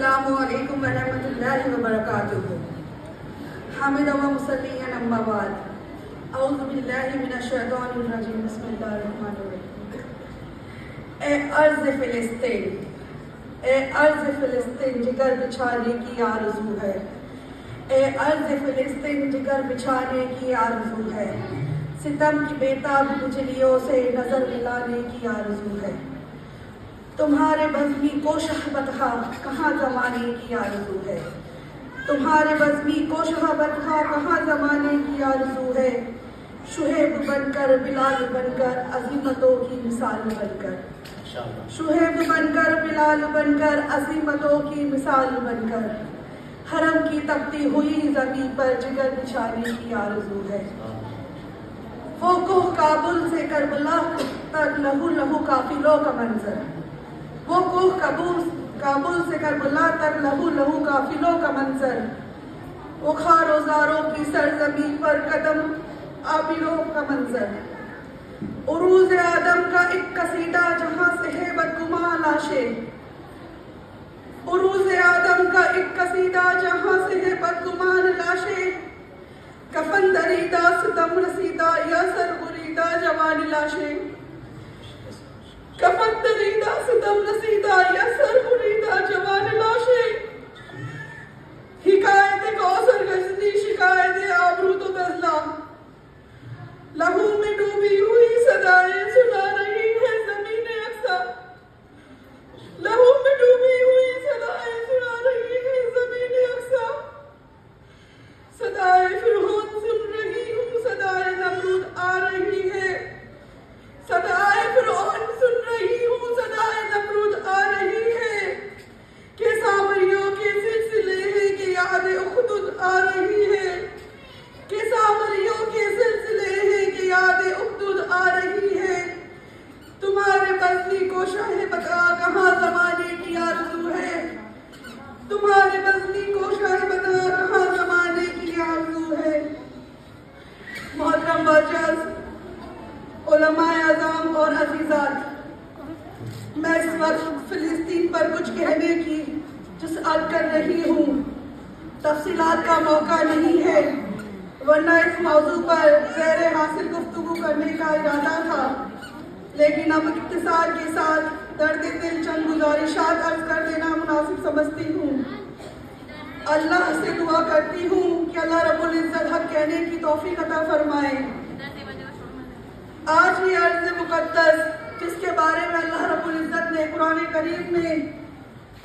अस्सलामु अलैकुम व रहमतुल्लाहि व बरकातुहू। हामिदा व मुसल्लियन अम्मा बाद। औज़ु बिल्लाहि मिनश शैतानिर रजीम। बिस्मिल्लाहिर रहमानिर रहीम। ए अर्ज़ फ़िलिस्तीन, ए अर्ज़ फ़िलिस्तीन जिगर बिछाने की आरज़ू है। ए अर्ज़ फ़िलिस्तीन जिगर बिछाने की आरज़ू है। सितम की बेताब बिजलियों से नज़र मिलाने की आरज़ू है। तुम्हारे बज़्मी को शहबतहा कहाँ ज़माने की आरज़ू है। तुम्हारे बज़्मी को शहबतहा कहाँ ज़माने की आरज़ू है। शुहेब बनकर बिलाल बनकर अज़ीमतों की मिसाल बनकर, शुहेब बनकर बिलाल बनकर अज़ीमतों की मिसाल बनकर, हरम की तपती हुई ज़मीन पर जिगर बिछाने की आरज़ू है। वो कोह काबुल से करबला तक लहू लहू काफिलों का मंजर, वो कोह काबुल से करबला तक लहू लहू काफिलों का मंजर, वो खारोजारों की सरजमीन पर कदम आबिरों का मंजर, उरूज़ आदम का एक कसीदा जहां से है बदगुमान लाशें, उरूज़ आदम का एक कसीदा जहां से है बदगुमान लाशें, कफन दरीदा सितम रसीदा या सर बुरीदा जवान लाशें, कफन दरीदा सितम रसीदा या सर बुरीदा जवान लाशें, हिकायत कौसर गजनी शिकायत आबरू तो गजला, लहू में डूबी हुई सदाएं सुना रही है ज़मीने अक्सा, लहू में डूबी हुई सदाएं सुना रही है ज़मीने अक्सा, सदाएं फिरौन सुन रही हूँ सदाएं नमरूद आ रही है, सदाएं फिरौन सुन रही हूँ सदाएं नमरूद आ रही है, के सामरियों के सिलसिले है कि याद उखदुद आ रही है, के सामरियों के सिलसिले है कि याद उखदुद आ रही है। तुम्हारे बज़्मी को शाहे बता कहाँ ज़माने की आरज़ू है, तुम्हारे बज़्मी को शाहे बता कहाँ ज़माने की आरज़ू है। मोहतरम बाजज़, उलमाए आज़म और अज़ीज़ात, मैं इस वक्त फ़िलिस्तीन पर कुछ कहने की जुस्अत कर रही हूँ। तफ़सीलात का मौका नहीं है, वरना इस मौजू पर ज़ेरे हासिल गुफ्तगू करने का इरादा था, लेकिन अब इख्तिसार के साथ दर्द दिल चंद गुज़ारिशात अर्ज़ कर देना मुनासिब समझती हूँ। अल्लाह से दुआ करती हूँ कि अल्लाह रब्बुल इज़्ज़त हक़ कहने की तौफ़ीक़ अता फरमाए। आज ये अर्ज़ मुक़द्दस जिसके बारे में अल्लाह रब्बुल इज़्ज़त ने कुरान करीम में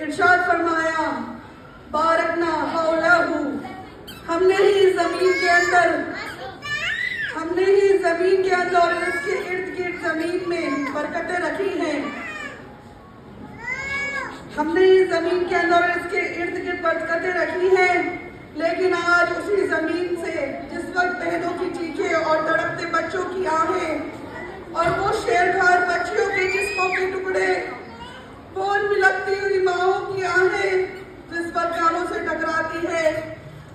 इरशाद फरमाया, बारकना हौलहू, हमने ही ज़मीन के अंदर और इसके इर्द गिर्द ज़मीन में बरकतें रखी हैं, हमने इस ज़मीन के अंदर और इसके इर्द गिर्द बरकतें रखी हैं। लेकिन आज उसी ज़मीन से जिस वक्त बहनों की चीखें और तड़पते बच्चों की आहें और वो शेरखार बच्चियों के जिस्मों के टुकड़े, वो उन बिलखती हुई माओं की आहें जिस पर कानों से टकराती है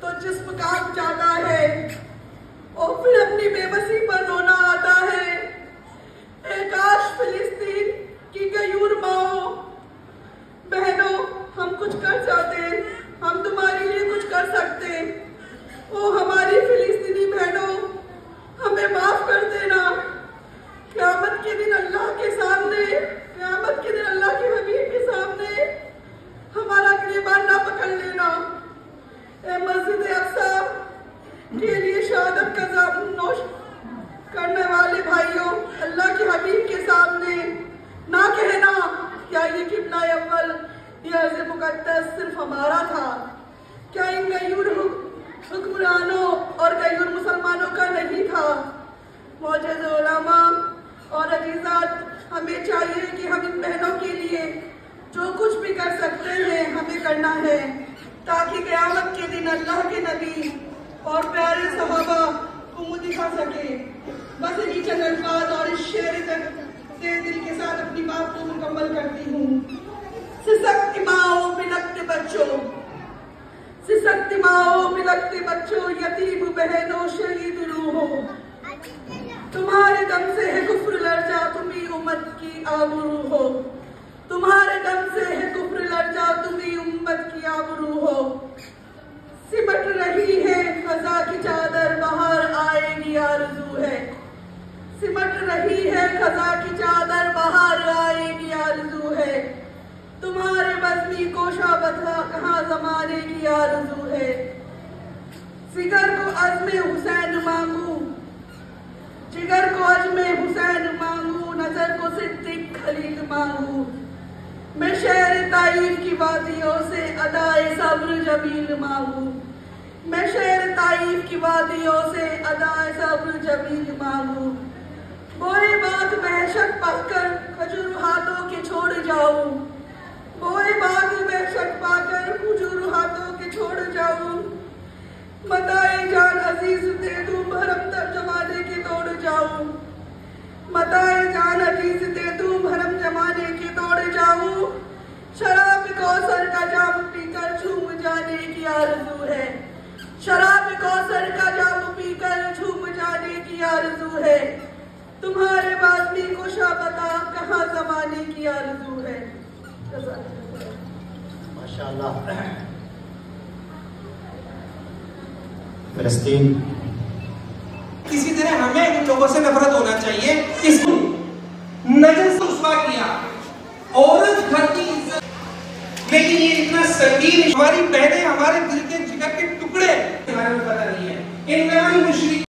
तो जिस्म कांप जाता है और फिर अपनी बेबसी पर रोना आता है। ए काश फ़िलिस्तीन की गयूर माओ बहनों, हम कुछ कर जाते, हम तुम्हारे लिए कुछ कर सकते। ओ हमारी फ़िलिस्तीनी बहनों, हमें माफ कर देना। क़यामत के दिन अल्लाह के सामने, क़यामत के दिन अल्लाह के हबीब के सामने हमारा गिरेबान ना पकड़ लेना। ए मस्जिद अक्सा के लिए शहादत का जाम नोश करने वाले भाइयों, अल्लाह के हबीब के सामने ना कहना क्या ये किबला अव्वल, ये अर्ज़ मुक़द्दस सिर्फ हमारा था, क्या इन गयूर हुक्मरानों और गयूर मुसलमानों का नहीं था। मौजूद उलमा और अज़ीज़ात, हमें चाहिए कि हम इन बहनों के लिए जो कुछ भी कर सकते हैं हमें करना है, ताकि क़यामत के दिन अल्लाह के नबी और प्यारे सहाबा को मुँह दिखा सके। बस इन्हीं चंद अल्फाज और इस शेर से दिल के साथ अपनी बात को मुकम्मल करती हूँ। सिसकती माओ बिलखते बच्चों, सिसकती माओ बिलखते बच्चों, यतीम बहनों शहीद रूहों, तुम्हारे दम से है कुफ्र लर्जा, तुम ही उम्मत की आबरू हो, तुम्हारे दम से है कुफ्र लर्जा, तुम ही उम्मत की बाज़मी को शाबता कहाँ ज़माने की आरज़ू है। जिगर को अज़्मे हुसैन मांगू, जिगर को अज़्मे हुसैन मांगू, नजर को सिद्दीक़ खलील मांगू। मैं शहर ताइफ की वादियों से अदाए सब्र जमील मांगू, मैं शहर ताइफ की वादियों से अदाए सब्र जमील मांगू। बोए बाग महशत पाकर खजूर हाथों के छोड़ जाऊं, बोए बाग महशत पाकर खजूर हाथों के छोड़ जाऊं। मताए जान अजीज दे दूं भरम तक जमाने के तोड़ जाऊं, मताए जान अजीज दे दूं भरम जमाने के तोड़ जाऊं। शराब कौसर का जाम पीकर झूम जाने की आरज़ू है, शराब कौसर का जाम पीकर झूम जाने की आरज़ू है। तुम्हारे बाज़मी को शाबता कहाँ ज़माने की आरज़ू है। माशाअल्लाह। फिलिस्तीन किसी तरह हमें इन लोगों से नफरत होना चाहिए। इसको नजर से रुस्वा किया, औरत घर की इज्जत, लेकिन ये इतना संगीन, हमारी बहनें हमारे दिल के जिगर के टुकड़े हमारे को पता नहीं है। इनमें मुशरिक